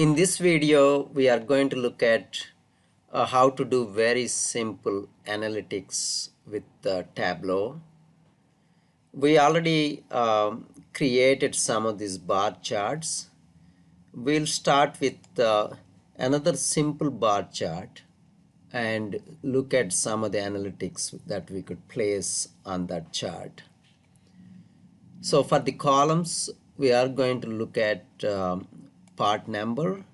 In this video, we are going to look at how to do very simple analytics with Tableau. We already created some of these bar charts. We'll start with another simple bar chart and look at some of the analytics that we could place on that chart. So for the columns, we are going to look at part number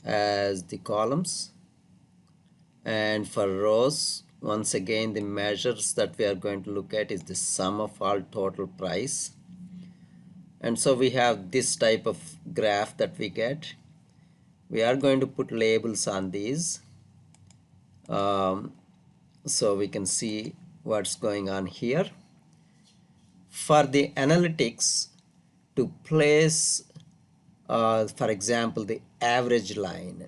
as the columns, and for rows, once again the measures that we are going to look at is the sum of all total price. And so we have this type of graph that we get. We are going to put labels on these so we can see what's going on here. For the analytics, to place for example the average line,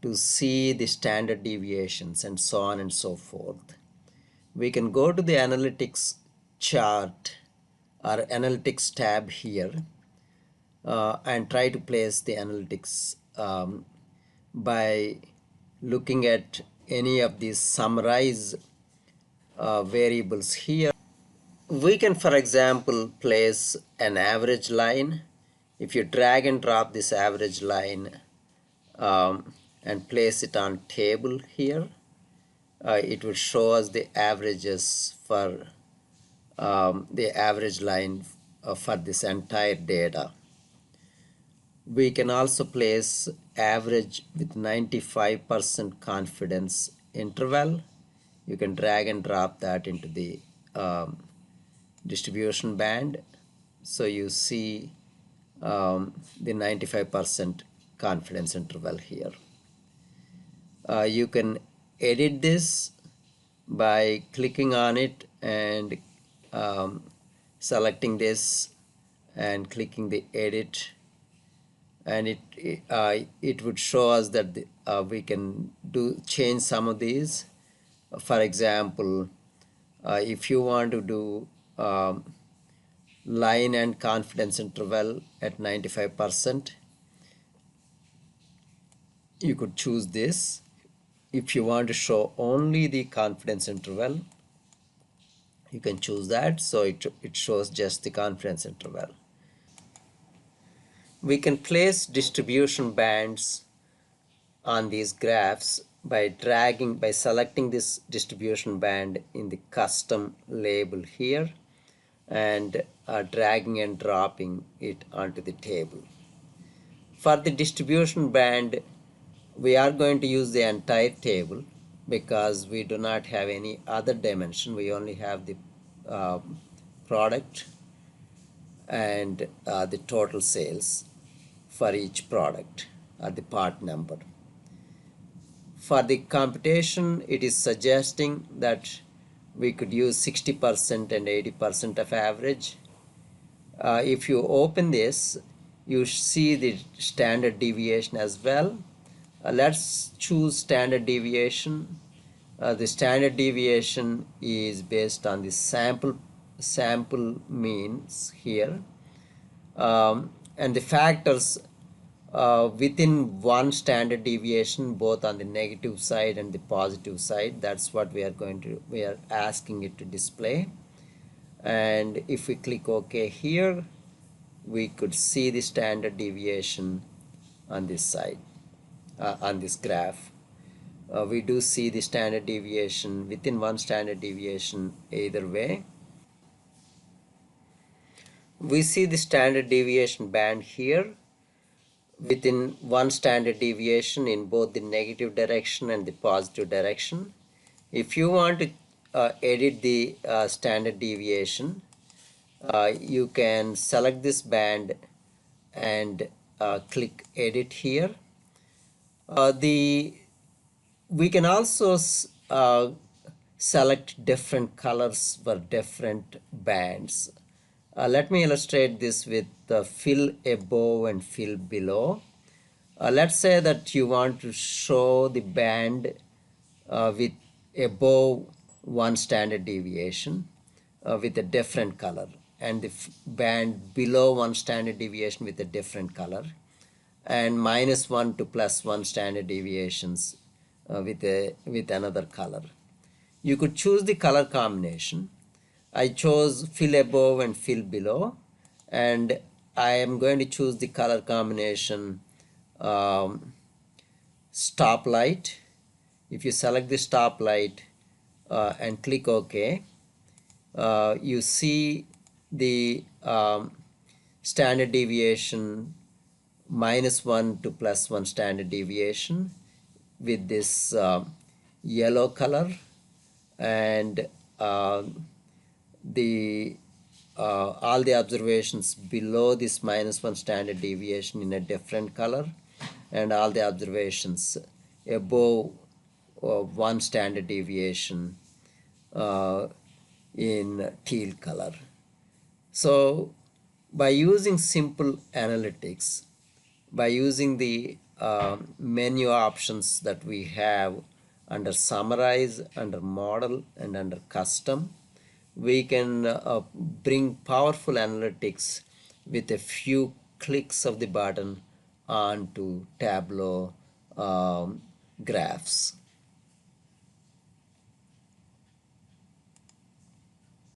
to see the standard deviations and so on and so forth, we can go to the analytics chart or analytics tab here and try to place the analytics by looking at any of these summarize variables here. We can, for example, place an average line. If you drag and drop this average line and place it on table here, it will show us the averages for the average line for this entire data. We can also place average with 95% confidence interval. You can drag and drop that into the distribution band, so you see the 95% confidence interval here. You can edit this by clicking on it and selecting this and clicking the edit, and it would show us that we can change some of these. For example, if you want to do line and confidence interval at 95%, you could choose this. If you want to show only the confidence interval, you can choose that, so it shows just the confidence interval. We can place distribution bands on these graphs by selecting this distribution band in the custom label here and dragging and dropping it onto the table. For the distribution band, we are going to use the entire table because we do not have any other dimension. We only have the product and the total sales for each product, the part number. For the computation, it is suggesting that we could use 60% and 80% of average. If you open this, you see the standard deviation as well. Let's choose standard deviation. The standard deviation is based on the sample means here, and the factors within one standard deviation, both on the negative side and the positive side. That's what we are asking it to display. And if we click OK here, we could see the standard deviation on this side, on this graph. We do see the standard deviation within one standard deviation either way. We see the standard deviation band here within one standard deviation in both the negative direction and the positive direction. If you want to edit the standard deviation, you can select this band and click edit here. We can also select different colors for different bands. Let me illustrate this with fill above and fill below. Let's say that you want to show the band with above one standard deviation with a different color, and the band below one standard deviation with a different color. and -1 to +1 standard deviations with another color. You could choose the color combination. I chose fill above and fill below, and I am going to choose the color combination stoplight. If you select the stoplight and click OK, you see the standard deviation -1 to +1 standard deviation with this yellow color, and the all the observations below this -1 standard deviation in a different color, and all the observations above 1 standard deviation in teal color. So by using simple analytics, by using the menu options that we have under summarize, under model, and under custom, we can bring powerful analytics with a few clicks of the button onto Tableau graphs.